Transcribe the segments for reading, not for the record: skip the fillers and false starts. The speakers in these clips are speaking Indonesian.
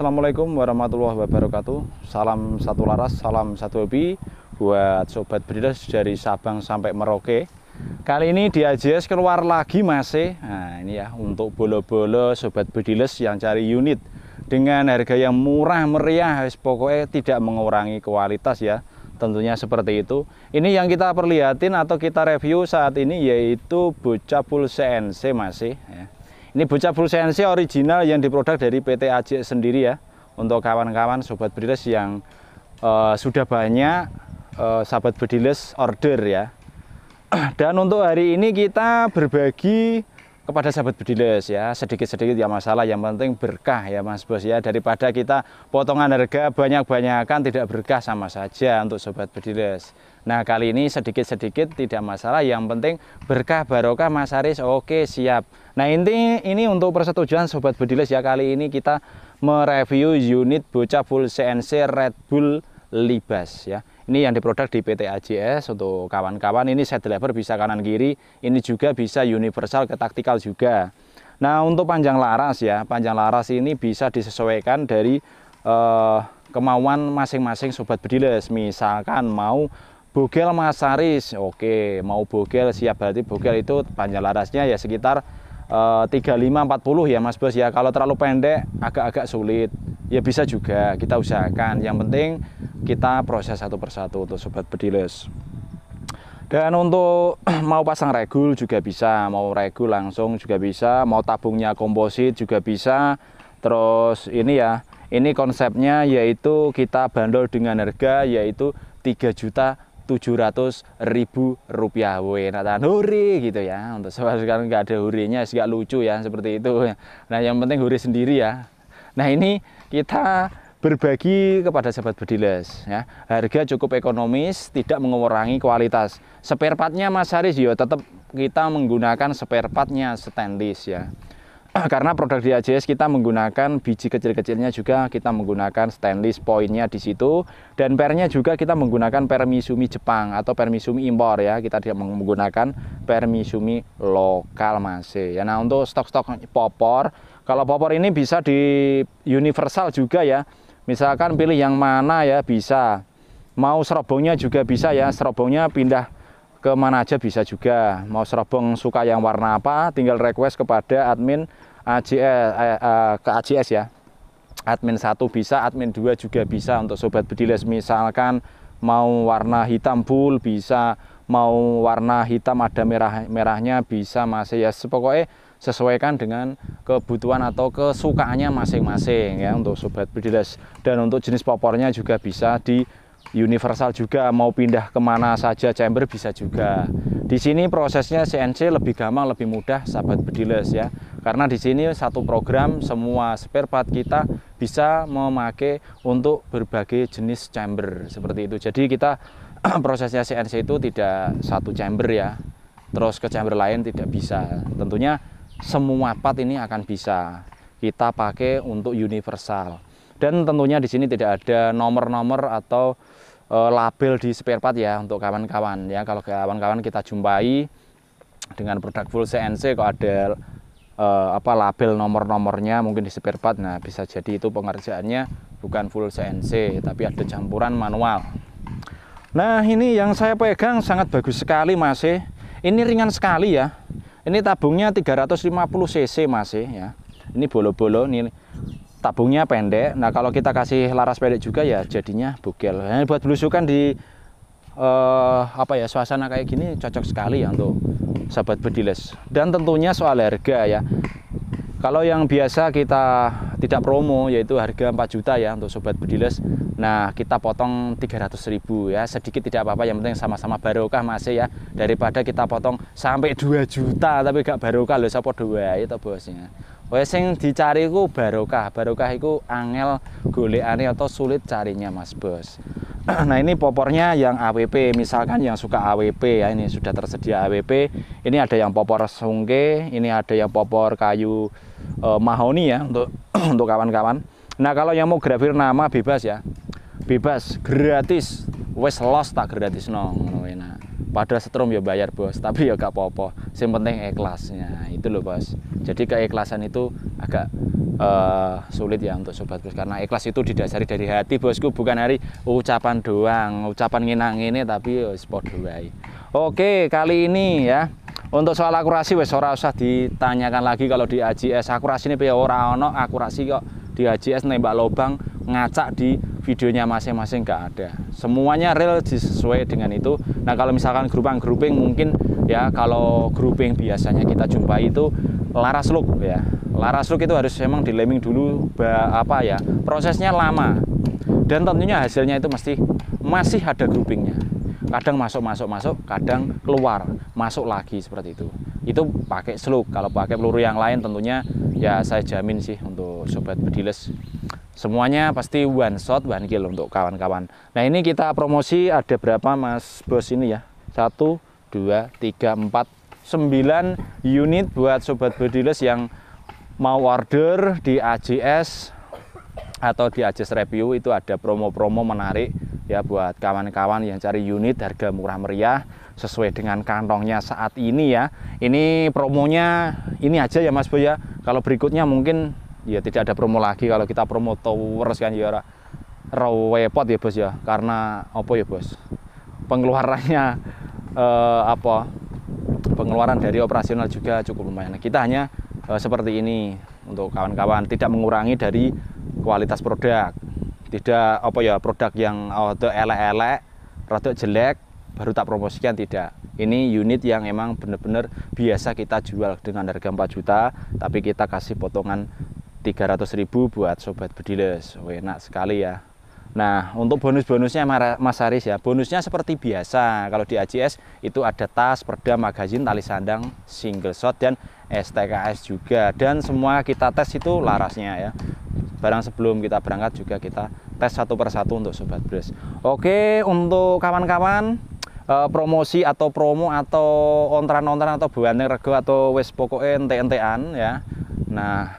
Assalamualaikum warahmatullahi wabarakatuh. Salam satu laras, salam satu hobi buat sobat bediles dari Sabang sampai Merauke. Kali ini di AJS keluar lagi masih. Nah, ini ya untuk bolo-bolo sobat bediles yang cari unit dengan harga yang murah meriah, pokoknya tidak mengurangi kualitas ya. Tentunya seperti itu. Ini yang kita perlihatin atau kita review saat ini yaitu bocah full CNC masih ya. Ini bocah full CNC original yang diproduk dari PT AJS sendiri ya. Untuk kawan-kawan sobat bediles yang sudah banyak sahabat bediles order ya. Dan untuk hari ini kita berbagi kepada sahabat bediles ya, sedikit-sedikit ya masalah, yang penting berkah ya Mas Bos ya. Daripada kita potongan harga banyak-banyakan tidak berkah sama saja untuk sobat bediles. Nah, kali ini sedikit-sedikit tidak masalah, yang penting berkah barokah Mas Aris. Oke, siap. Nah, ini untuk persetujuan sobat bediles ya, kali ini kita mereview unit bocah full CNC Red Bull Libas ya. Ini yang diproduk di PT AJS untuk kawan-kawan. Ini set lever bisa kanan kiri, ini juga bisa universal ke taktikal juga. Nah, untuk panjang laras ya, panjang laras ini bisa disesuaikan dari kemauan masing-masing sobat bediles. Misalkan mau bogel Mas Aris, oke, mau bogel siap, berarti bogel itu panjang larasnya ya sekitar 35-40 ya Mas Bos ya. Kalau terlalu pendek agak-agak sulit ya, bisa juga kita usahakan, yang penting kita proses satu persatu untuk sobat bediles. Dan untuk mau pasang regul juga bisa, mau regul langsung juga bisa, mau tabungnya komposit juga bisa. Terus ini ya, ini konsepnya yaitu kita bandol dengan harga yaitu 3.700.000 rupiah. Nah, hore gitu ya. Untuk sekarang nggak ada hurenya, agak lucu ya seperti itu. Nah, yang penting hore sendiri ya. Nah, ini kita berbagi kepada sahabat bediles ya. Harga cukup ekonomis, tidak mengurangi kualitas. Spare partnya Mas Haris ya tetap kita menggunakan spare partnya stainless ya. Karena produk di AJS kita menggunakan biji kecil-kecilnya juga kita menggunakan stainless poinnya di situ, dan pernya juga kita menggunakan per Misumi Jepang atau per Misumi impor ya. Kita tidak menggunakan per Misumi lokal masih ya. Nah, untuk stok-stok popor, kalau popor ini bisa di universal juga ya. Misalkan pilih yang mana ya bisa. Mau serobongnya juga bisa ya. Serobongnya pindah ke mana aja bisa juga. Mau serobong suka yang warna apa, tinggal request kepada admin ke AJS ya. Admin 1 bisa, admin 2 juga bisa untuk sobat bediles. Misalkan mau warna hitam full bisa, mau warna hitam ada merahnya bisa masih ya. Pokoknya sesuaikan dengan kebutuhan atau kesukaannya masing-masing ya untuk sobat bediles. Dan untuk jenis popornya juga bisa di universal juga, mau pindah kemana saja chamber bisa juga. Di sini prosesnya CNC lebih gampang, lebih mudah sahabat bediles ya. Karena di sini satu program semua spare part kita bisa memakai untuk berbagai jenis chamber seperti itu. Jadi kita prosesnya CNC itu tidak satu chamber ya, terus ke chamber lain tidak bisa. Tentunya semua part ini akan bisa kita pakai untuk universal. Dan tentunya di sini tidak ada nomor-nomor atau label di spare part ya untuk kawan-kawan ya. Kalau kawan-kawan kita jumpai dengan produk full CNC kok ada label nomor-nomornya mungkin di spare part, nah bisa jadi itu pengerjaannya bukan full CNC tapi ada campuran manual. Nah, ini yang saya pegang sangat bagus sekali masih. Ini ringan sekali ya. Ini tabungnya 350 cc masih ya. Ini bolo-bolo, ini tabungnya pendek. Nah, kalau kita kasih laras pendek juga ya jadinya bogel. Nah, buat belusukan di suasana kayak gini cocok sekali ya untuk sahabat bediles. Dan tentunya soal harga ya. Kalau yang biasa kita tidak promo yaitu harga 4 juta ya untuk sobat bediles. Nah, kita potong 300.000 ya. Sedikit tidak apa-apa, yang penting sama-sama barokah masih ya. Daripada kita potong sampai 2 juta tapi gak barokah lho, sapa wae itu bosnya. Wes sing dicari ku barokah. Barokah iku angel golekane atau sulit carinya Mas Bos. Nah, ini popornya yang AWP, misalkan yang suka AWP ya, ini sudah tersedia AWP. Ini ada yang popor sungke, ini ada yang popor kayu mahoni ya untuk untuk kawan-kawan. Nah, kalau yang mau grafir nama bebas ya. Bebas, gratis. Wes los tak gratis no. Nah, pada setrum ya bayar bos, tapi ya gak apa-apa. Yang penting ikhlasnya itu loh bos. Jadi keikhlasan itu agak sulit ya untuk sobat bros, karena ikhlas itu didasari dari hati bosku, bukan dari ucapan doang, ucapan nginang ini tapi wis padha wae. Oke, kali ini ya untuk soal akurasi wis ora usah ditanyakan lagi. Kalau di AJS akurasi ini piye, ora ono akurasi kok di AJS nembak lubang ngacak di videonya masing-masing, nggak ada, semuanya real sesuai dengan itu. Nah kalau misalkan grouping mungkin ya, kalau grouping biasanya kita jumpai itu laras look ya, laras look itu harus memang di lemming dulu, apa ya, prosesnya lama dan tentunya hasilnya itu masih ada groupingnya, kadang masuk, kadang keluar, masuk lagi seperti itu. Itu pakai slug. Kalau pakai peluru yang lain tentunya ya saya jamin sih untuk sobat bediles semuanya pasti one shot one kill untuk kawan-kawan. Nah ini kita promosi ada berapa mas bos ini ya, 1, 2, 3, 4, 9 unit buat sobat bediles yang mau order di AJS atau di AJS review. Itu ada promo-promo menarik ya buat kawan-kawan yang cari unit harga murah meriah sesuai dengan kantongnya saat ini ya. Ini promonya ini aja ya mas Boy ya. Kalau berikutnya mungkin ya tidak ada promo lagi. Kalau kita promo towers kan ya repot ya bos ya, karena apa ya bos, pengeluarannya pengeluaran dari operasional juga cukup lumayan. Kita hanya seperti ini untuk kawan-kawan, tidak mengurangi dari kualitas produk, tidak produk yang elek-elek, rada jelek baru tak promosikan, tidak. Ini unit yang emang bener-bener biasa kita jual dengan harga 4 juta, tapi kita kasih potongan 300.000 buat sobat bediles. Enak sekali ya. Nah untuk bonus-bonusnya Mas Haris ya, bonusnya seperti biasa. Kalau di AJS itu ada tas, perdam, magazin, tali sandang, single shot, dan STKS juga. Dan semua kita tes itu larasnya ya. Barang sebelum kita berangkat juga kita tes satu persatu untuk sobat bediles. Oke, untuk kawan-kawan promosi atau promo atau ontran-ontran atau buandeng rego atau wes pokoknya ente-entean ya. Nah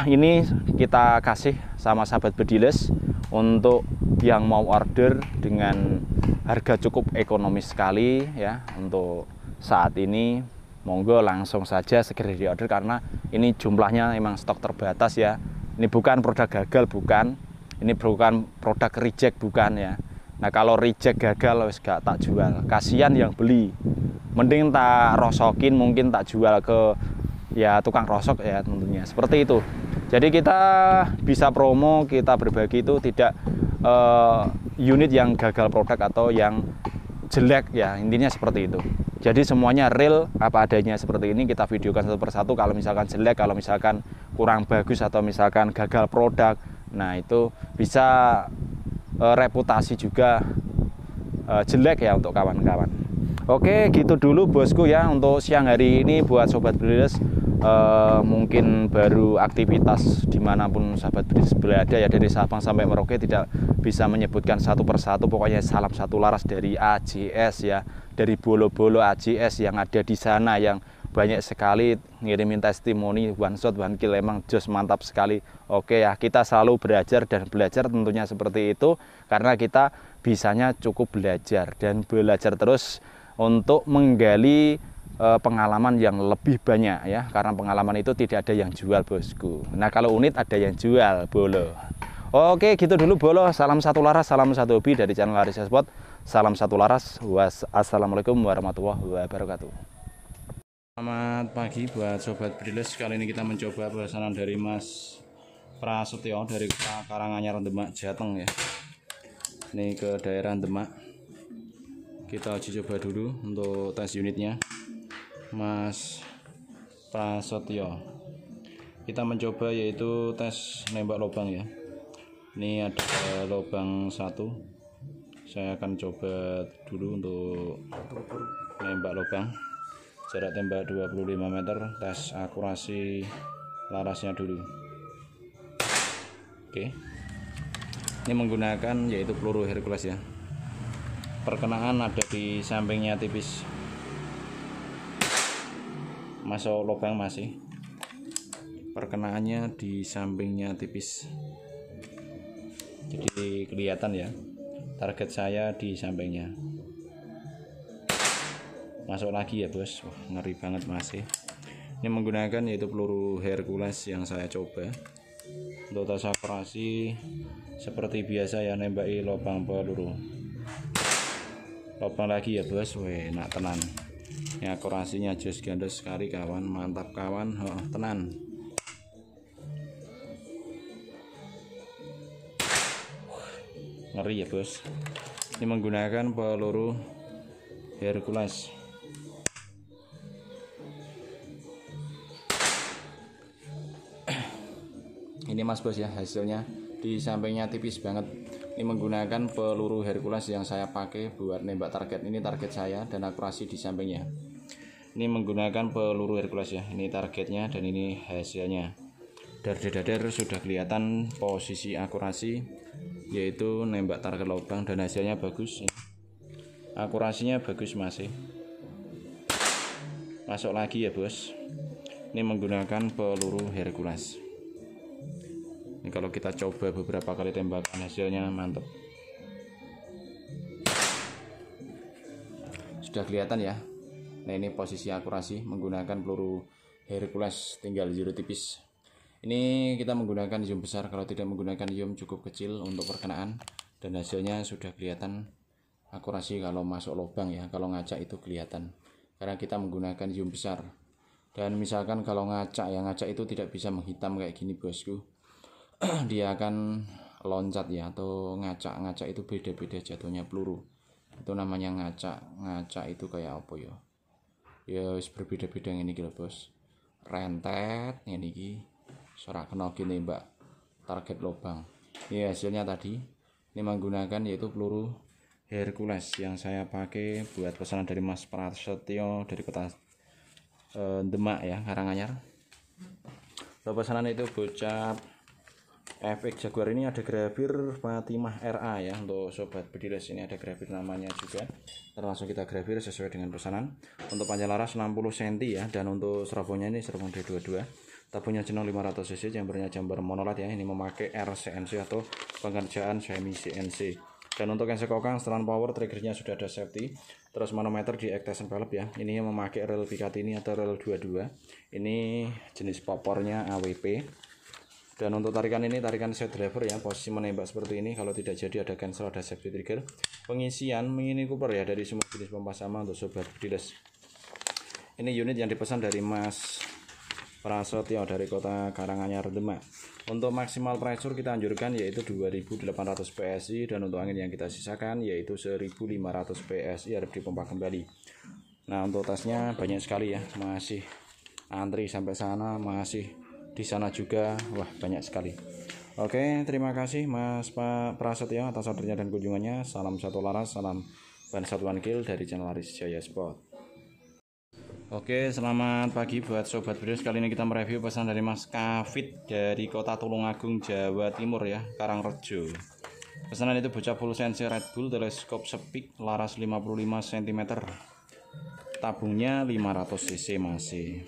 ini kita kasih sama sahabat bediles untuk yang mau order dengan harga cukup ekonomis sekali ya. Untuk saat ini monggo langsung saja segera di order, karena ini jumlahnya memang stok terbatas ya. Ini bukan produk gagal, bukan. Ini bukan produk reject, bukan ya. Nah kalau reject gagal wis gak tak jual, kasihan yang beli. Mending tak rosokin, mungkin tak jual ke ya tukang rosok ya tentunya, seperti itu. Jadi kita bisa promo, kita berbagi itu tidak unit yang gagal produk atau yang jelek ya, intinya seperti itu. Jadi semuanya real apa adanya seperti ini, kita videokan satu persatu. Kalau misalkan jelek, kalau misalkan kurang bagus, atau misalkan gagal produk, nah itu bisa reputasi juga jelek ya untuk kawan-kawan. Oke, gitu dulu bosku ya untuk siang hari ini buat sobat bediles. Mungkin baru aktivitas dimanapun sahabat bediles berada ya, dari Sabang sampai Merauke tidak bisa menyebutkan satu persatu. Pokoknya salam satu laras dari AJS ya, dari bolo-bolo AJS yang ada di sana, yang banyak sekali ngirimin testimoni one shot one kill, emang jos mantap sekali. Oke ya, kita selalu belajar dan belajar tentunya seperti itu, karena kita bisanya cukup belajar dan belajar terus untuk menggali pengalaman yang lebih banyak ya, karena pengalaman itu tidak ada yang jual bosku. Nah kalau unit ada yang jual bolo. Oke gitu dulu bolo. Salam satu laras, salam satu hobi dari channel Laris Spot. Salam satu laras. Wassalamualaikum warahmatullahi wabarakatuh. Selamat pagi buat sobat bediles. Kali ini kita mencoba pesanan dari Mas Prasetyo dari Karanganyar Demak Jateng ya. Ini ke daerah Demak. Kita uji coba dulu untuk tes unitnya Mas Prasetyo. Kita mencoba yaitu tes nembak lubang ya. Ini ada lubang 1. Saya akan coba dulu untuk nembak lubang. Jarak tembak 25 meter, tes akurasi larasnya dulu. Oke. Ini menggunakan yaitu peluru Hercules ya. Perkenaan ada di sampingnya tipis. Masuk lubang masih. Perkenaannya di sampingnya tipis. Jadi kelihatan ya. Target saya di sampingnya. Masuk lagi ya bos. Wah, ngeri banget masih. Ini menggunakan yaitu peluru Hercules yang saya coba. Untuk tes akurasi seperti biasa ya, nembaki lubang peluru. Lubang lagi ya bos, enak tenan. Ini akurasinya jos gandos sekali kawan, mantap kawan, tenan. Ngeri ya bos. Ini menggunakan peluru Hercules. Ini mas bos ya, hasilnya di sampingnya tipis banget. Ini menggunakan peluru Hercules yang saya pakai buat nembak target. Ini target saya dan akurasi di sampingnya. Ini menggunakan peluru Hercules ya. Ini targetnya dan ini hasilnya. Dar sudah kelihatan posisi akurasi, yaitu nembak target lubang, dan hasilnya bagus. Akurasinya bagus masih. Masuk lagi ya bos. Ini menggunakan peluru Hercules. Ini kalau kita coba beberapa kali tembakan, hasilnya mantap. Sudah kelihatan ya. Nah ini posisi akurasi menggunakan peluru Hercules, tinggal zero tipis. Ini kita menggunakan zoom besar, kalau tidak menggunakan zoom cukup kecil untuk perkenaan, dan hasilnya sudah kelihatan akurasi kalau masuk lubang ya. Kalau ngacak itu kelihatan karena kita menggunakan zoom besar. Dan misalkan kalau ngacak ya, ngacak itu tidak bisa menghitam kayak gini bosku. Dia akan loncat ya, atau ngacak itu beda-beda jatuhnya peluru. Itu namanya ngacak itu kayak apa ya? Ya berbeda-beda ini gitu bos. Rentet ini serak kena gini mbak target lubang. Ini hasilnya tadi. Ini menggunakan yaitu peluru Hercules yang saya pakai buat pesanan dari Mas Prasetyo dari kota Demak ya, Karanganyar. Untuk pesanan itu bocap FX Jaguar. Ini ada grafir Fatimah RA ya. Untuk sobat bediles ini ada grafir namanya juga. Langsung kita grafir sesuai dengan pesanan. Untuk panjang laras 60 cm ya, dan untuk serabongnya ini serabong D22. Tabungnya jenong 500 cc, jambernya jamber monolat ya. Ini memakai RCNC atau pengerjaan semi CNC. Dan untuk yang sekokang setelan power, triggernya sudah ada safety. Terus manometer di extension valve ya. Ini yang memakai rel Picatinny atau rel 22. Ini jenis popornya AWP. Dan untuk tarikan ini tarikan set driver ya, posisi menembak seperti ini. Kalau tidak jadi ada cancel, ada safety trigger. Pengisian Mini Cooper ya, dari semua jenis pompa sama untuk sobat bediles. Ini unit yang dipesan dari Mas Prasetyo dari kota Karanganyar Demak. Untuk maksimal pressure kita anjurkan yaitu 2800 PSI, dan untuk angin yang kita sisakan yaitu 1500 PSI harus dipompa kembali. Nah untuk tasnya banyak sekali ya, masih antri sampai sana, masih di sana juga, wah banyak sekali. Oke, terima kasih Mas Pak Prasetyo atas ordernya dan kunjungannya. Salam satu laras, salam ban satuan kill dari channel Aris Jaya Sport. Oke, selamat pagi buat sobat bediles. Kali ini kita mereview pesan dari Mas Kafit dari kota Tulungagung, Jawa Timur ya, Karangrejo. Pesanan itu bocah full sensi Red Bull, teleskop sepik, laras 55 cm, tabungnya 500 cc masih.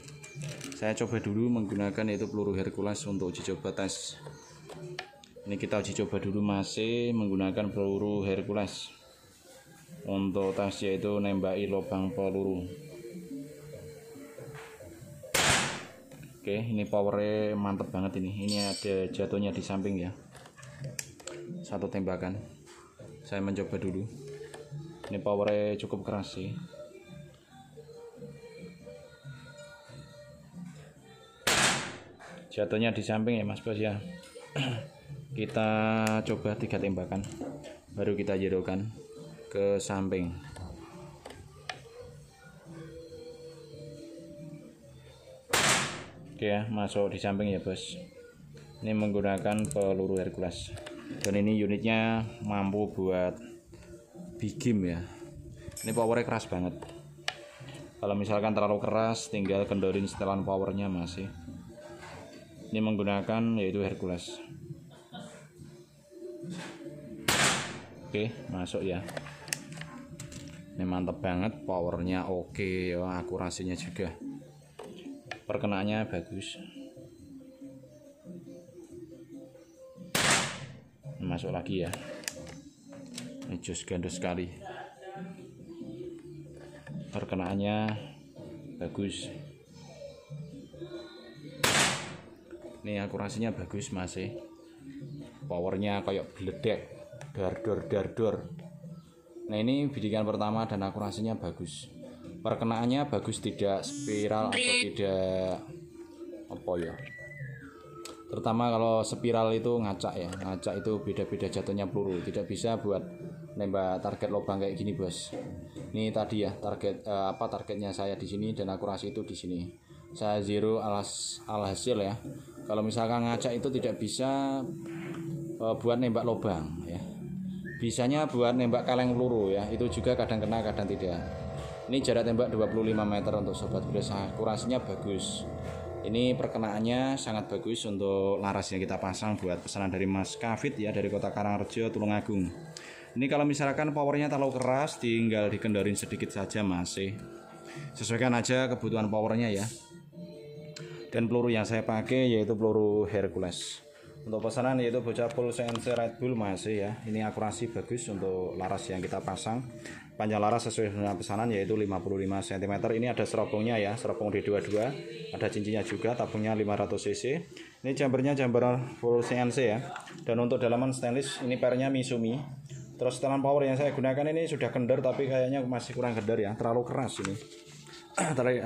Saya coba dulu menggunakan yaitu peluru Hercules untuk uji coba tes. Ini kita uji coba dulu masih menggunakan peluru Hercules untuk tes, yaitu nembaki lubang peluru. Oke, ini powernya mantep banget ini. Ini ada jatuhnya di samping ya. Satu tembakan. Saya mencoba dulu. Ini powernya cukup keras sih. Jatuhnya di samping ya Mas Bos ya. Kita coba 3 tembakan, baru kita jerokan ke samping. Oke ya, masuk di samping ya bos. Ini menggunakan peluru Hercules, dan ini unitnya mampu buat big game ya. Ini powernya keras banget. Kalau misalkan terlalu keras, tinggal kendorin setelan powernya masih. Ini menggunakan yaitu Hercules. Oke, masuk ya. Ini mantap banget, powernya oke ya, akurasinya juga. Perkenaannya bagus. Masuk lagi ya. Ini jos gandos sekali. Perkenaannya bagus. Ini akurasinya bagus masih. Powernya kayak bledek, dar-dor. Nah ini bidikan pertama dan akurasinya bagus. Perkenaannya bagus, tidak spiral atau tidak apa ya. Terutama kalau spiral itu ngacak ya. Ngacak itu beda-beda jatuhnya peluru. Tidak bisa buat nembak target lubang kayak gini, Bos. Ini tadi ya targetnya saya di sini dan akurasi itu di sini. Saya zero alhasil ya. Kalau misalkan ngacak itu tidak bisa buat nembak lubang ya. Bisanya buat nembak kaleng peluru ya. Itu juga kadang kena kadang tidak. Ini jarak tembak 25 meter untuk sobat breeders. Akurasinya bagus. Ini perkenaannya sangat bagus untuk laras yang kita pasang buat pesanan dari Mas Kafit ya, dari Kota Karangrejo, Tulungagung. Ini kalau misalkan powernya terlalu keras, tinggal dikendorin sedikit saja masih. Sesuaikan aja kebutuhan powernya ya. Dan peluru yang saya pakai yaitu peluru Hercules. Untuk pesanan yaitu bocah full CNC Red Bull masih ya. Ini akurasi bagus untuk laras yang kita pasang. Panjang laras sesuai dengan pesanan yaitu 55 cm. Ini ada serobongnya ya, serobong D22. Ada cincinnya juga, tabungnya 500 cc. Ini jambernya jamber full CNC ya. Dan untuk dalaman stainless ini pernya Misumi. Terus setelan power yang saya gunakan ini sudah kendor tapi kayaknya masih kurang kendor ya, terlalu keras ini.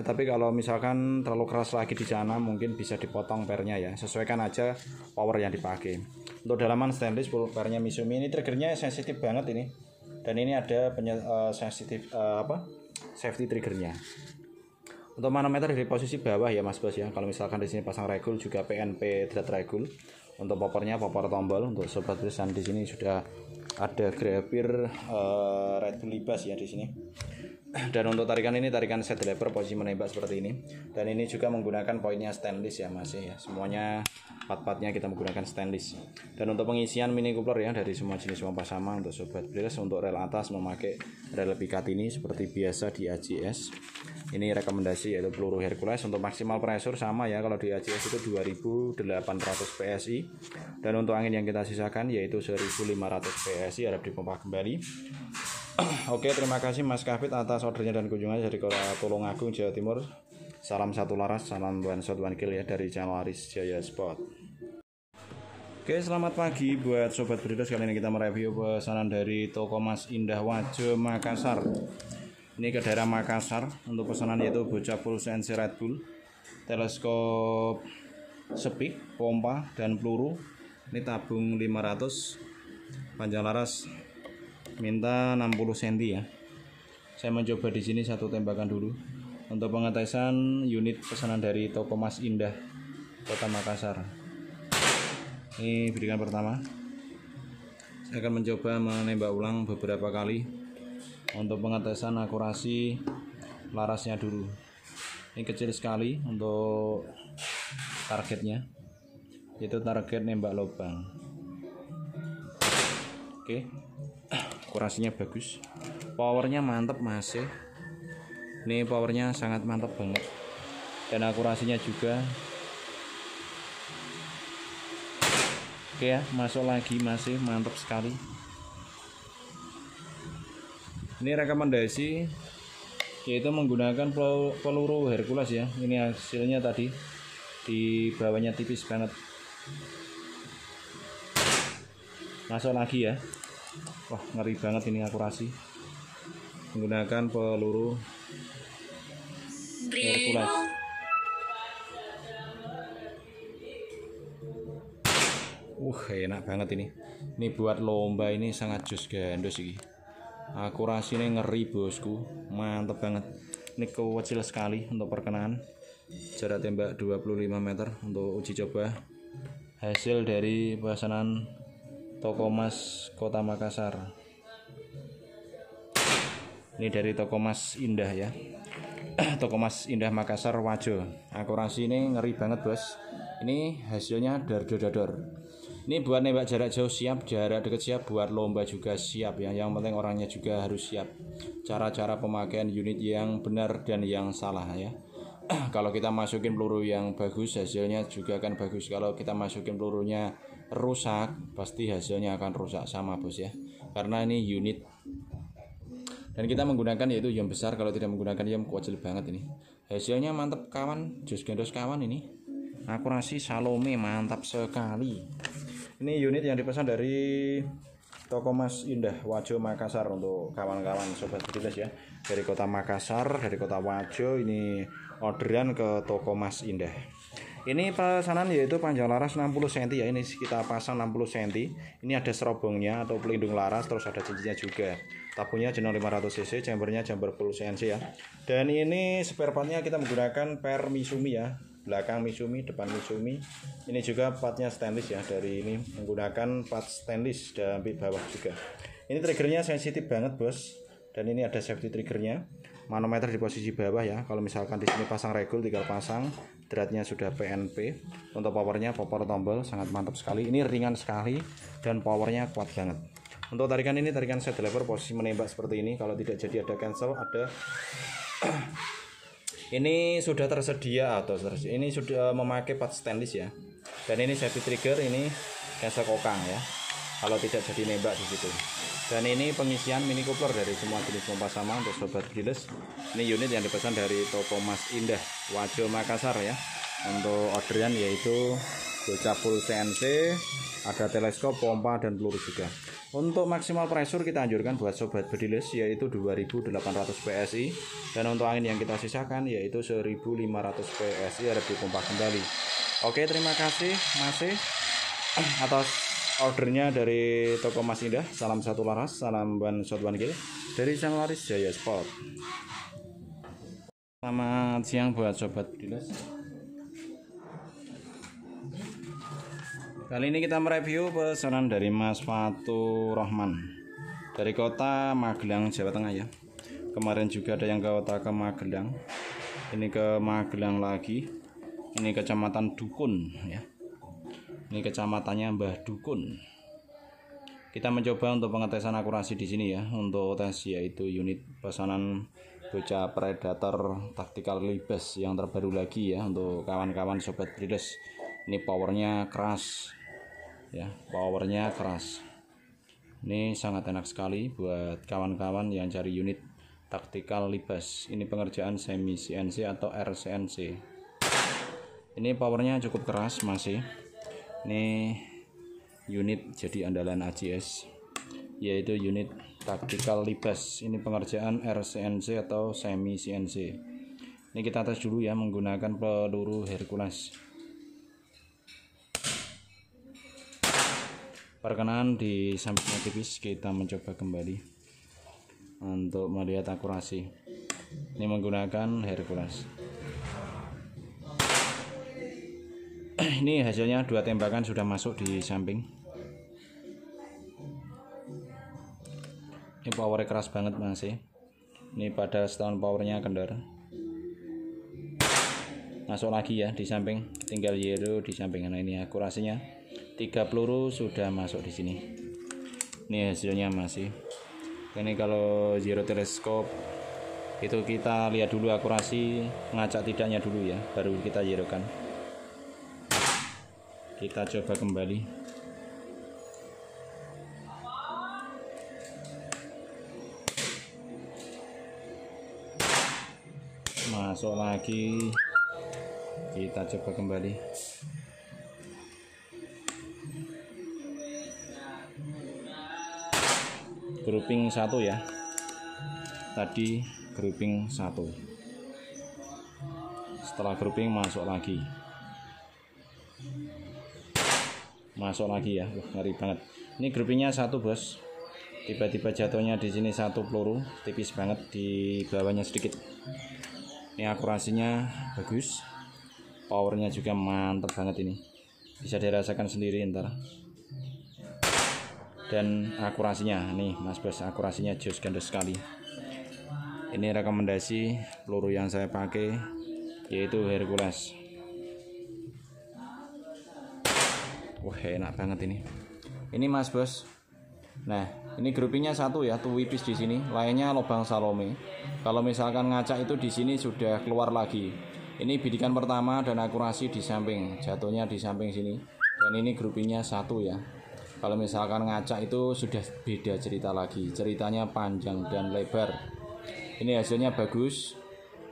Tapi kalau misalkan terlalu keras lagi di sana mungkin bisa dipotong pernya ya, sesuaikan aja power yang dipakai. Untuk dalaman stainless full pernya Misumi, ini triggernya sensitif banget ini, dan ini ada sensitif safety triggernya. Untuk manometer dari posisi bawah ya Mas Bos ya. Kalau misalkan di sini pasang regul juga PNP thread regul. Untuk popornya popor tombol. Untuk sobat breeders di sini sudah ada grabir Red Bull Libas ya di sini. Dan untuk tarikan ini tarikan set lever posisi menembak seperti ini. Dan ini juga menggunakan poinnya stainless ya masih ya. Semuanya part-partnya kita menggunakan stainless. Dan untuk pengisian mini coupler ya dari semua jenis pompa sama untuk sobat breeders. Untuk rel atas memakai rel pikat ini seperti biasa di AJS. Ini rekomendasi yaitu peluru Hercules. Untuk maksimal pressure sama ya, kalau di AJS itu 2800 PSI. Dan untuk angin yang kita sisakan yaitu 1500 PSI, harap dipompa kembali. Oke, terima kasih Mas Kafit atas ordernya dan kunjungannya dari Kota Tulungagung, Jawa Timur. Salam satu laras, salam one shot one kill ya dari channel Aris Jaya Sport. Oke, selamat pagi buat sobat breeders. Kali ini kita mereview pesanan dari toko Mas Indah Wajo Makassar. Ini ke daerah Makassar. Untuk pesanan yaitu bocah full CNC Red Bull, teleskop sepik, pompa dan peluru. Ini tabung 500, panjang laras minta 60 cm ya. Saya mencoba di sini satu tembakan dulu. Untuk pengetesan unit pesanan dari toko Mas Indah Kota Makassar. Ini bidikan pertama. Saya akan mencoba menembak ulang beberapa kali untuk pengetesan akurasi larasnya dulu. Ini kecil sekali untuk targetnya, yaitu target nembak lubang. Oke, akurasinya bagus, powernya mantap masih. Ini powernya sangat mantap banget, dan akurasinya juga. Oke ya, masuk lagi masih mantap sekali. Ini rekomendasi yaitu menggunakan peluru Hercules ya. Ini hasilnya tadi di bawahnya tipis banget. Masuk lagi ya. Wah, ngeri banget ini akurasi. Menggunakan peluru Hercules. Enak banget ini. Ini buat lomba ini sangat jos gandos ini. Akurasinya ngeri bosku, mantep banget. Ini kecil sekali untuk perkenaan. Jarak tembak 25 meter untuk uji coba. Hasil dari pesanan toko Mas Kota Makassar. Ini dari toko Mas Indah ya. Toko Mas Indah Makassar Wajo. Akurasi ini ngeri banget bos. Ini hasilnya dar-dar. Ini buat nembak jarak jauh siap, jarak dekat siap, buat lomba juga siap ya. Yang penting orangnya juga harus siap. Cara-cara pemakaian unit yang benar dan yang salah ya. Kalau kita masukin peluru yang bagus, hasilnya juga akan bagus. Kalau kita masukin pelurunya rusak, pasti hasilnya akan rusak sama bos ya. Karena ini unit. Dan kita menggunakan yaitu yang besar. Kalau tidak menggunakan yang kecil banget ini. Hasilnya mantap kawan, jos gandos kawan ini. Akurasi Salome mantap sekali. Ini unit yang dipesan dari toko Mas Indah Wajo Makassar untuk kawan-kawan sobat bediles ya. Dari kota Makassar, dari kota Wajo, ini orderan ke toko Mas Indah. Ini pesanan yaitu panjang laras 60 cm ya. Ini kita pasang 60 cm. Ini ada serobongnya atau pelindung laras, terus ada cincinnya juga. Tabungnya jenong 500 cc, chambernya chamber full CNC ya. Dan ini spare partnya kita menggunakan per Misumi ya. Belakang Misumi, depan Misumi. Ini juga partnya stainless ya. Dari ini menggunakan part stainless dan bawah juga. Ini triggernya sensitif banget bos. Dan ini ada safety triggernya, manometer di posisi bawah ya. Kalau misalkan di sini pasang regul, tinggal pasang. Dratnya sudah PNP. Untuk powernya power tombol sangat mantap sekali. Ini ringan sekali dan powernya kuat banget. Untuk tarikan ini tarikan set lever, posisi menembak seperti ini. Kalau tidak jadi ada cancel, ada. Ini sudah tersedia atau ini sudah memakai part stainless ya. Dan ini safety trigger, ini cancel kokang ya. Kalau tidak jadi nembak di situ. Dan ini pengisian mini coupler dari semua jenis pompa sama untuk sobat bediles. Ini unit yang dipesan dari toko Mas Indah Wajo Makassar ya. Untuk orderan yaitu bocah full CNC, ada teleskop, pompa dan peluru juga. Untuk maksimal pressure kita anjurkan buat sobat bediles yaitu 2800 PSI, dan untuk angin yang kita sisakan yaitu 1500 PSI ada di pompa kembali. Oke, terima kasih masih atas ordernya dari toko Mas Indah. Salam satu laras, salam ban shot one kill dari channel Laris Jaya Sport. Selamat siang buat sobat bediles. Kali ini kita mereview pesanan dari Mas Fatur Rahman dari kota Magelang, Jawa Tengah ya. Kemarin juga ada yang ke kota ke Magelang. Ini ke Magelang lagi. Ini kecamatan Dukun ya. Ini kecamatannya Mbah Dukun. Kita mencoba untuk pengetesan akurasi di sini ya. Untuk tes yaitu unit pesanan bocah Predator Tactical Libas yang terbaru lagi ya untuk kawan-kawan sobat bediles. Ini powernya keras ya, powernya keras. Ini sangat enak sekali buat kawan-kawan yang cari unit Tactical Libas. Ini pengerjaan semi CNC atau RCNC. Ini powernya cukup keras masih. Ini unit jadi andalan AJS yaitu unit Tactical Libas. Ini pengerjaan RCNC atau semi CNC. Ini kita tes dulu ya menggunakan peluru Hercules. Perkenalan di sampingnya tipis, kita mencoba kembali untuk melihat akurasi. Ini menggunakan Hercules. Ini hasilnya 2 tembakan sudah masuk di samping. Ini powernya keras banget masih. Ini pada setahun powernya kendor. Masuk lagi ya di samping, tinggal yellow di samping. Nah ini akurasinya 3 peluru sudah masuk di sini. Ini hasilnya masih. Ini kalau zero teleskop itu kita lihat dulu akurasi ngacak tidaknya dulu ya, baru kita zerokan. Kita coba kembali. Masuk lagi. Kita coba kembali. Grouping 1 ya. Tadi grouping 1. Setelah grouping masuk lagi. Masuk lagi ya. Wah, ngeri banget. Ini groupingnya 1 bos. Tiba-tiba jatuhnya di sini 1 peluru, tipis banget di bawahnya sedikit. Ini akurasinya bagus. Powernya juga mantap banget ini. Bisa dirasakan sendiri ntar. Dan akurasinya nih mas bos, akurasinya jos gandos sekali. Ini rekomendasi peluru yang saya pakai yaitu Hercules. Wah enak banget ini. Ini mas bos. Nah ini groupingnya 1 ya, tuh wipis di sini, lainnya lubang Salome. Kalau misalkan ngacak itu di sini sudah keluar lagi. Ini bidikan pertama dan akurasi di samping, jatuhnya di samping sini. Dan ini groupingnya 1 ya. Kalau misalkan ngacak itu sudah beda cerita lagi, ceritanya panjang dan lebar. Ini hasilnya bagus.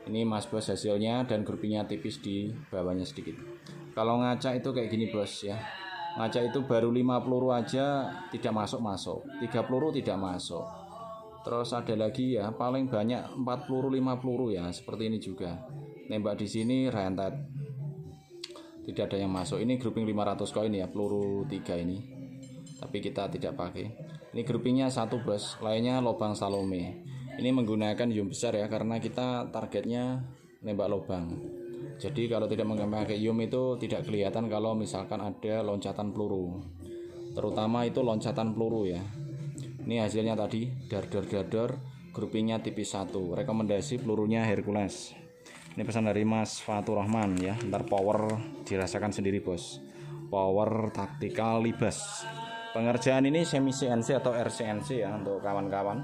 Ini mas bos hasilnya dan groupingnya tipis di bawahnya sedikit. Kalau ngaca itu kayak gini bos ya. Ngaca itu baru 5 peluru aja tidak masuk-masuk, 3 peluru tidak masuk. Terus ada lagi ya, paling banyak 4 peluru 5 peluru ya, seperti ini juga. Nembak di sini rentet. Tidak ada yang masuk. Ini grouping 500 koin ya, peluru 3 ini. Tapi kita tidak pakai. Ini groupingnya 1 bos, lainnya lubang Salome. Ini menggunakan yum besar ya, karena kita targetnya nembak lubang. Jadi kalau tidak memakai yum itu tidak kelihatan kalau misalkan ada loncatan peluru, terutama itu loncatan peluru ya. Ini hasilnya tadi dar, groupingnya tipis 1. Rekomendasi pelurunya Hercules. Ini pesan dari Mas Fatur Rahman ya. Ntar power dirasakan sendiri bos. Power Tactical Libas. Pengerjaan ini semi CNC atau RCNC ya untuk kawan-kawan.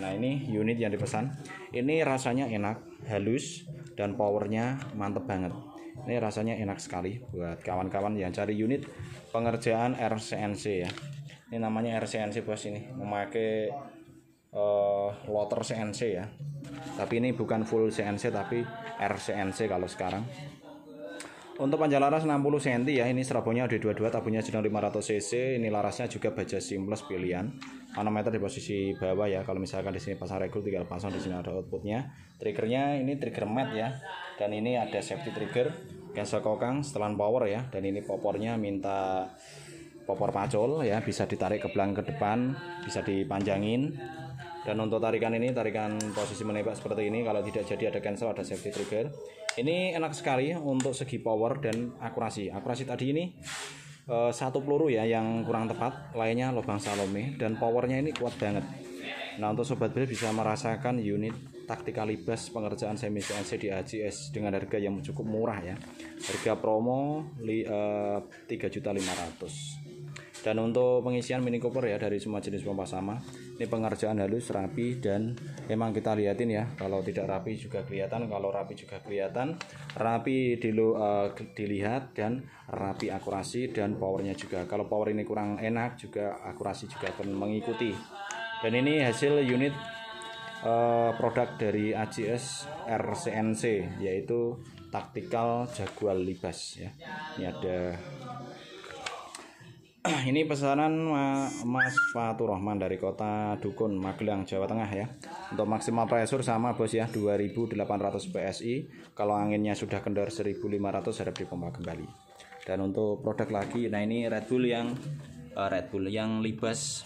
Nah ini unit yang dipesan. Ini rasanya enak, halus, dan powernya mantep banget. Ini rasanya enak sekali buat kawan-kawan yang cari unit pengerjaan RCNC ya. Ini namanya RCNC bos, ini memakai loader CNC ya. Tapi ini bukan full CNC tapi RCNC kalau sekarang. Untuk panjang laras 60 cm ya. Ini serabongnya D22, tabungnya sedang 500 cc. Ini larasnya juga baja seamless pilihan. Manometer di posisi bawah ya. Kalau misalkan di sini pasang regul, tinggal pasang, di sini ada outputnya. Triggernya ini trigger mat ya. Dan ini ada safety trigger, cancel kokang, setelan power ya. Dan ini popornya minta popor pacul ya, bisa ditarik ke belakang ke depan, bisa dipanjangin. Dan untuk tarikan ini, tarikan posisi menembak seperti ini. Kalau tidak jadi ada cancel, ada safety trigger. Ini enak sekali untuk segi power dan akurasi. Akurasi tadi ini 1 peluru ya yang kurang tepat, lainnya lubang Salome, dan powernya ini kuat banget. Nah untuk sobat beli bisa merasakan unit Tactical Libas pengerjaan semi CNC di AJS dengan harga yang cukup murah ya. Harga promo 3.500.000. Dan untuk pengisian Mini Cooper ya dari semua jenis pompa sama. Ini pengerjaan halus, rapi, dan emang kita liatin ya. Kalau tidak rapi juga kelihatan, kalau rapi juga kelihatan. Rapi dilihat dan rapi akurasi dan powernya juga. Kalau power ini kurang enak juga akurasi juga akan mengikuti. Dan ini hasil unit produk dari AJS RCNC yaitu Tactical Jaguar Libas ya. Ini ada ini pesanan Mas Fatur Rahman dari kota Dukun, Magelang, Jawa Tengah ya. Untuk maksimal pressure sama bos ya, 2800 PSI. Kalau anginnya sudah kendor 1500 harap dipompa kembali. Dan untuk produk lagi, nah ini Red Bull yang Libas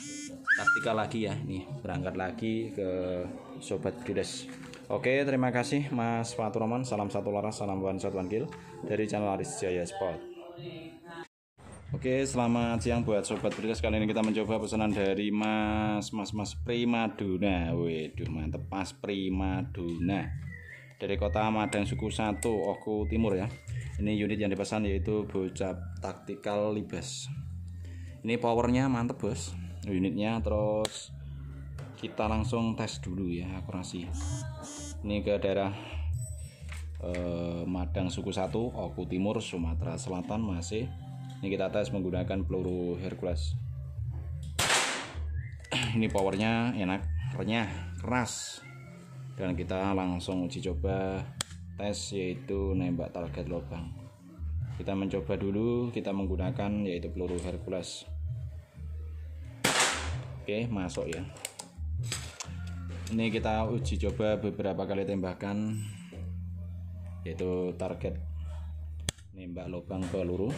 Tactical lagi ya. Nih berangkat lagi ke sobat Brides. Oke, terima kasih Mas Fatur Rahman. Salam satu laras, salam one shot one kill dari channel Aris Jaya Sport. Oke, selamat siang buat sobat Brides. Kali ini kita mencoba pesanan dari Mas Primadona. Waduh, mantep Mas Primadona. Dari kota Madang Suku 1, Oku Timur ya. Ini unit yang dipesan yaitu bocap Tactical Libas. Ini powernya mantep bos. Unitnya terus kita langsung tes dulu ya akurasi. Ini ke daerah Madang Suku 1, Oku Timur, Sumatera Selatan masih. Ini kita tes menggunakan peluru Hercules. Ini powernya enak, renyah, keras. Dan kita langsung uji coba tes yaitu nembak target lubang. Kita mencoba dulu, kita menggunakan yaitu peluru Hercules. Oke, masuk ya. Ini kita uji coba beberapa kali tembakan yaitu target nembak lubang peluru.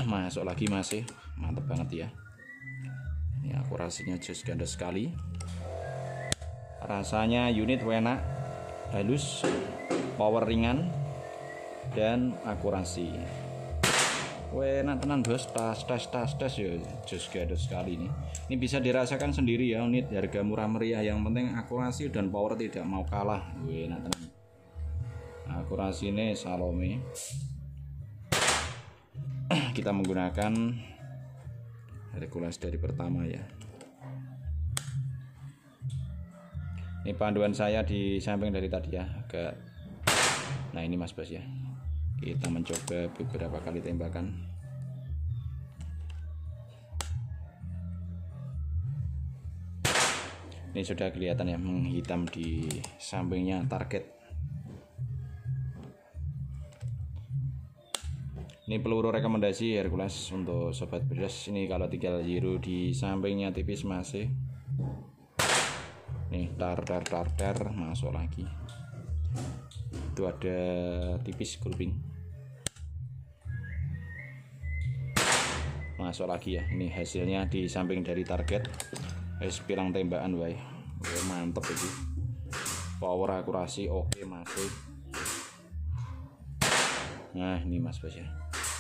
Masuk lagi masih mantap banget ya. Ini akurasinya just ganda sekali. Rasanya unit enak, halus, power ringan, dan akurasi. Enak tenan bos, tas ya, just ganda sekali ini. Ini bisa dirasakan sendiri ya, unit harga murah meriah, yang penting akurasi dan power tidak mau kalah. Enak tenan. Akurasi ini Salome. Kita menggunakan Hercules dari pertama ya. Ini panduan saya di samping dari tadi ya, agak. Nah ini mas bos ya. Kita mencoba beberapa kali tembakan. Ini sudah kelihatan ya, menghitam di sampingnya target. Ini peluru rekomendasi Hercules untuk sobat pedas. Ini kalau tinggal zero di sampingnya tipis masih. Nih dar masuk lagi. Itu ada tipis grouping. Masuk lagi ya. Ini hasilnya di samping dari target. Pirang tembakan wae. Mantep itu. Power akurasi oke masih. Nah, ini Mas Bos ya.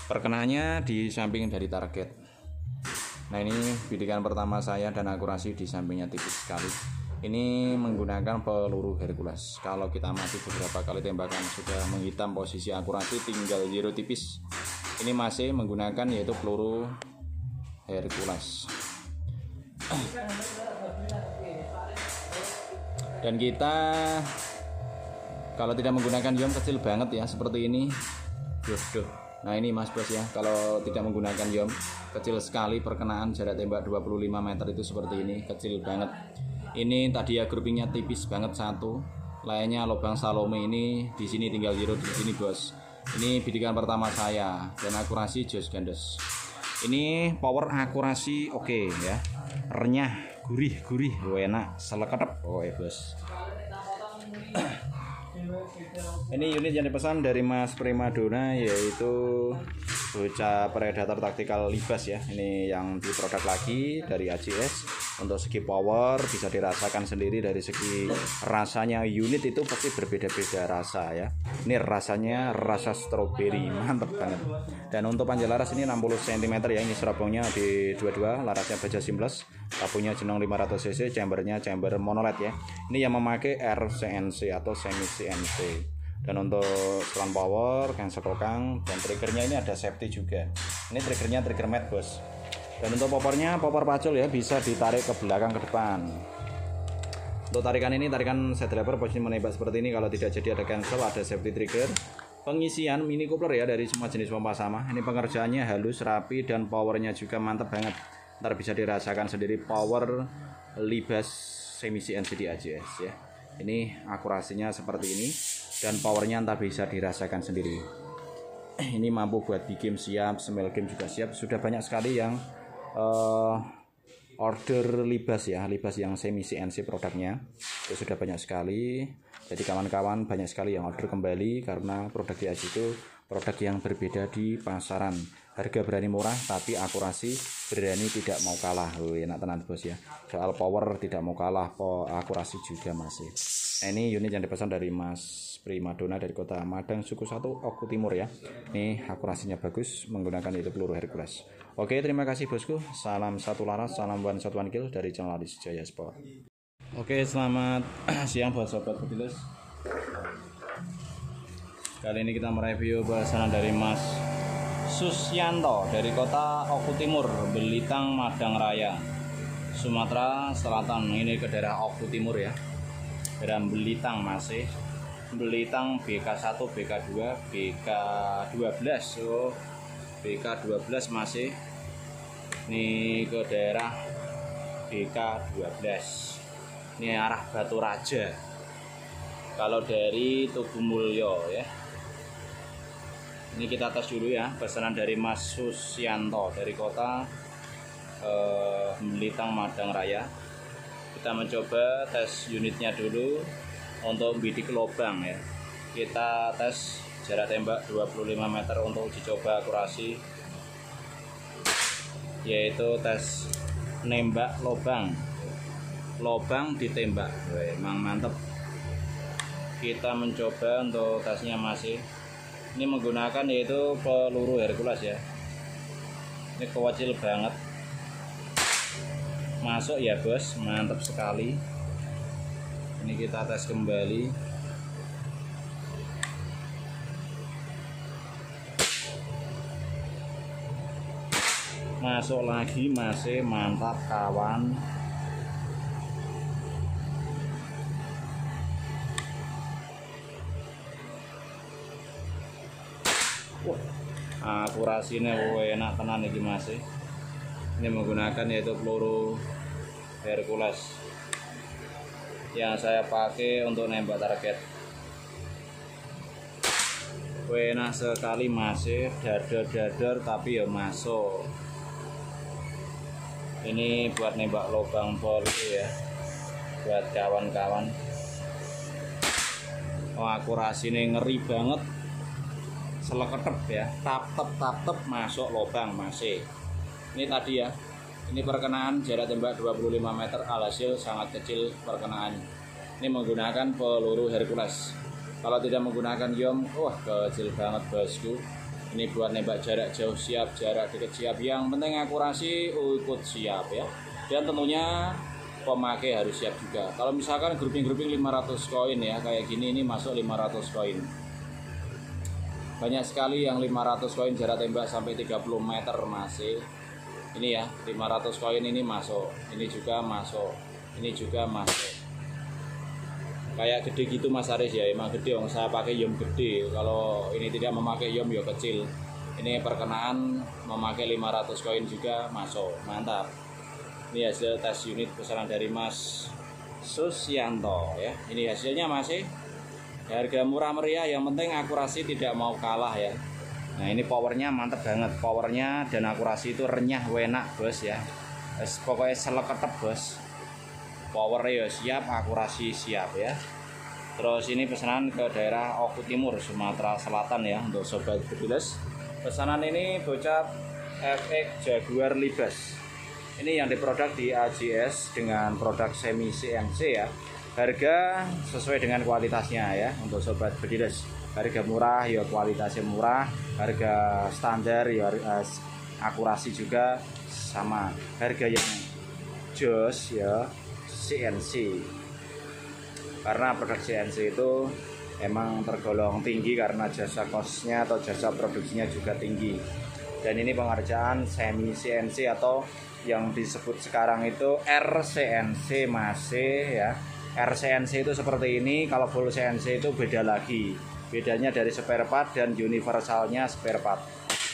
Perkenaannya di samping dari target. Nah, ini bidikan pertama saya dan akurasi di sampingnya tipis sekali. Ini menggunakan peluru Hercules. Kalau kita mati beberapa kali tembakan sudah menghitam posisi akurasi, tinggal zero tipis. Ini masih menggunakan yaitu peluru Hercules. Dan kita kalau tidak menggunakan yom kecil banget ya seperti ini. Nah ini Mas Bos ya, kalau tidak menggunakan yom kecil sekali, perkenaan jarak tembak 25 meter itu seperti ini, kecil banget. Ini tadi ya groupingnya tipis banget satu, lainnya lubang Salome. Ini di sini tinggal zero di sini Bos. Ini bidikan pertama saya dan akurasi jos gandes. Ini power akurasi oke ya, renyah, gurih, enak, seleketep, Bos. Ini unit yang dipesan dari Mas Primadona yaitu bocah predator taktikal Libas ya. Ini yang diproduk lagi dari AJS. Untuk segi power bisa dirasakan sendiri, dari segi rasanya unit itu pasti berbeda-beda rasa ya. Ini rasanya rasa stroberi, mantep banget. Dan untuk panjang laras ini 60 cm ya. Ini serabongnya B22, larasnya baja seamless, kapunya jenong 500 cc, chambernya chamber monoled ya. Ini yang memakai RCNC atau semi CNC. Dan untuk selang power, cancel kokang, dan triggernya ini ada safety juga. Ini triggernya trigger mat Bos. Dan untuk popornya popor pacul ya, bisa ditarik ke belakang ke depan. Untuk tarikan ini tarikan set driver, posisi menembak seperti ini. Kalau tidak jadi ada cancel, ada safety trigger. Pengisian mini coupler ya dari semua jenis pompa sama. Ini pengerjaannya halus, rapi, dan powernya juga mantap banget. Ntar bisa dirasakan sendiri power Libas semi CNC di AJS ya. Ini akurasinya seperti ini, dan powernya ntar bisa dirasakan sendiri. Ini mampu buat bikin siap, smell game juga siap. Sudah banyak sekali yang order Libas ya, Libas yang semi CNC produknya itu sudah banyak sekali. Jadi kawan-kawan banyak sekali yang order kembali karena produk di AJS itu produk yang berbeda di pasaran. Harga berani murah tapi akurasi berani tidak mau kalah. Enak tenan Bos ya. Soal power tidak mau kalah, akurasi juga masih. Nah, ini unit yang dipesan dari Mas Primadona dari kota Madang Suku 1 Oku Timur ya. Ini akurasinya bagus, menggunakan itu peluru Hercules. Oke, terima kasih bosku. Salam satu laras, salam one shot one kill dari channel Adis Jaya Sport. Oke, selamat siang buat sobat petilus. Kali ini kita mereview pesanan dari Mas Susyanto dari kota Oku Timur, Belitang, Madang Raya, Sumatera Selatan. Ini ke daerah Oku Timur ya, daerah Belitang masih. Belitang BK1, BK2, BK12. So BK12 masih. Ini ke daerah BK12. Ini arah Batu Raja. Kalau dari Tugu Mulyo ya. Ini kita tes dulu ya, pesanan dari Mas Susyanto dari kota Belitang Madang Raya. Kita mencoba tes unitnya dulu. Untuk bidik lubang ya, kita tes jarak tembak 25 meter untuk uji coba akurasi, yaitu tes nembak lubang ditembak. Emang mantep. Kita mencoba untuk tesnya masih ini menggunakan yaitu peluru Hercules ya. Ini kecil banget, masuk ya Bos, mantap sekali. Ini kita tes kembali. Masuk lagi, masih mantap kawan. Akurasinya enak tenan ini masih. Ini menggunakan yaitu peluru Hercules yang saya pakai untuk nembak target. Enak sekali masih dadar-dadar tapi ya masuk. Ini buat nembak lubang poli ya, buat kawan-kawan. Oh, akurasi ini ngeri banget, seleketep ya, tap-tep masuk lubang masih. Ini tadi ya, ini perkenaan jarak tembak 25 meter, alhasil sangat kecil perkenaan. Ini menggunakan peluru Hercules. Kalau tidak menggunakan Yom, wah kecil banget bosku. Ini buat nembak jarak jauh siap, jarak dekat siap. Yang penting akurasi ikut siap ya. Dan tentunya pemakai harus siap juga. Kalau misalkan grouping-grouping 500 koin ya, kayak gini ini masuk 500 koin. Banyak sekali yang 500 koin jarak tembak sampai 30 meter masih. Ini ya, 500 koin ini masuk. Ini juga masuk. Ini juga masuk. Kayak gede gitu Mas Aris ya, emang gede, saya pakai Yom gede. Kalau ini tidak memakai Yom ya kecil. Ini perkenaan memakai 500 koin juga masuk, mantap. Ini hasil tes unit pesanan dari Mas Susyanto ya. Ini hasilnya masih harga murah meriah, yang penting akurasi tidak mau kalah ya. Nah ini powernya mantap banget, powernya dan akurasi itu renyah enak bos ya. Pokoknya seleketep bos. Power ya siap, akurasi siap ya. Terus ini pesanan ke daerah Oku Timur, Sumatera Selatan ya, untuk sobat Bediles. Pesanan ini bocap FX Jaguar Libas. Ini yang diproduk di AJS dengan produk semi CNC ya. Harga sesuai dengan kualitasnya ya, untuk sobat Bediles. Harga murah ya kualitasnya murah, harga standar ya akurasi juga sama. Harga yang jos ya CNC, karena produk CNC itu emang tergolong tinggi karena jasa kosnya atau jasa produksinya juga tinggi. Dan ini pengerjaan semi CNC atau yang disebut sekarang itu RCNC masih ya. RCNC itu seperti ini, kalau full CNC itu beda lagi. Bedanya dari spare part dan universalnya spare part.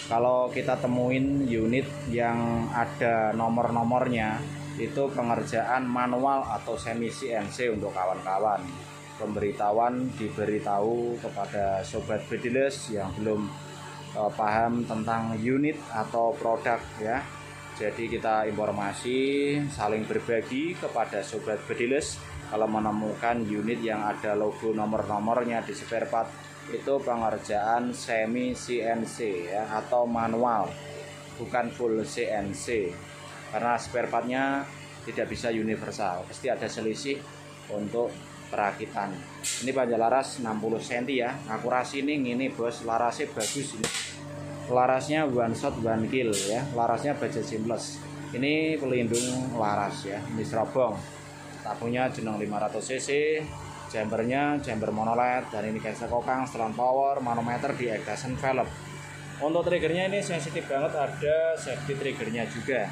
Kalau kita temuin unit yang ada nomor-nomornya, itu pengerjaan manual atau semi CNC untuk kawan-kawan. Pemberitahuan diberitahu kepada sobat Bediles yang belum paham tentang unit atau produk ya. Jadi kita informasi saling berbagi kepada sobat Bediles. Kalau menemukan unit yang ada logo nomor-nomornya di spare part, itu pengerjaan semi CNC ya, atau manual, bukan full CNC. Karena spare partnya tidak bisa universal, pasti ada selisih untuk perakitan. Ini panjang laras 60 cm ya. Akurasi ini bos, larasnya bagus ini. Larasnya one shot one kill ya. Larasnya baja seamless. Ini pelindung laras ya. Ini serobong. Tabungnya jenong 500 cc. Jumpernya jumper monoled, dan ini cancel kokang, setelan power, manometer di ignition valve. Untuk triggernya ini sensitif banget, ada safety triggernya juga.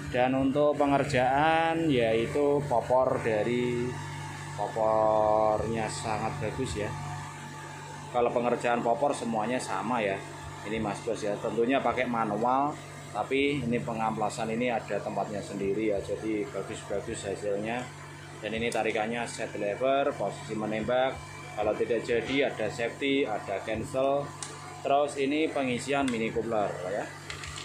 Dan untuk pengerjaan yaitu popornya sangat bagus ya. Kalau pengerjaan popor semuanya sama ya. Ini mas bos ya, tentunya pakai manual, tapi ini pengamplasan ini ada tempatnya sendiri ya, jadi bagus-bagus hasilnya. Dan ini tarikannya set lever, posisi menembak. Kalau tidak jadi ada safety, ada cancel. Terus ini pengisian mini coupler ya.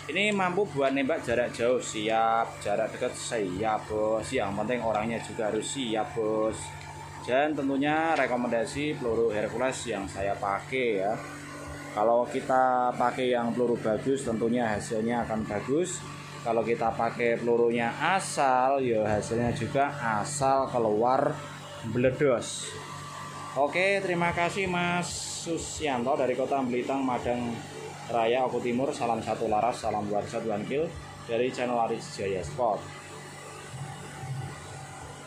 Ini mampu buat nembak jarak jauh siap, jarak dekat siap bos. Yang penting orangnya juga harus siap bos. Dan tentunya rekomendasi peluru Hercules yang saya pakai ya. Kalau kita pakai yang peluru bagus, tentunya hasilnya akan bagus. Kalau kita pakai pelurunya asal, ya hasilnya juga asal keluar bledos. Oke, terima kasih Mas Susyanto dari Kota Blitar, Madang Raya, Oku Timur. Salam satu laras, salam one shot one kill dari channel Aris Jaya Sport.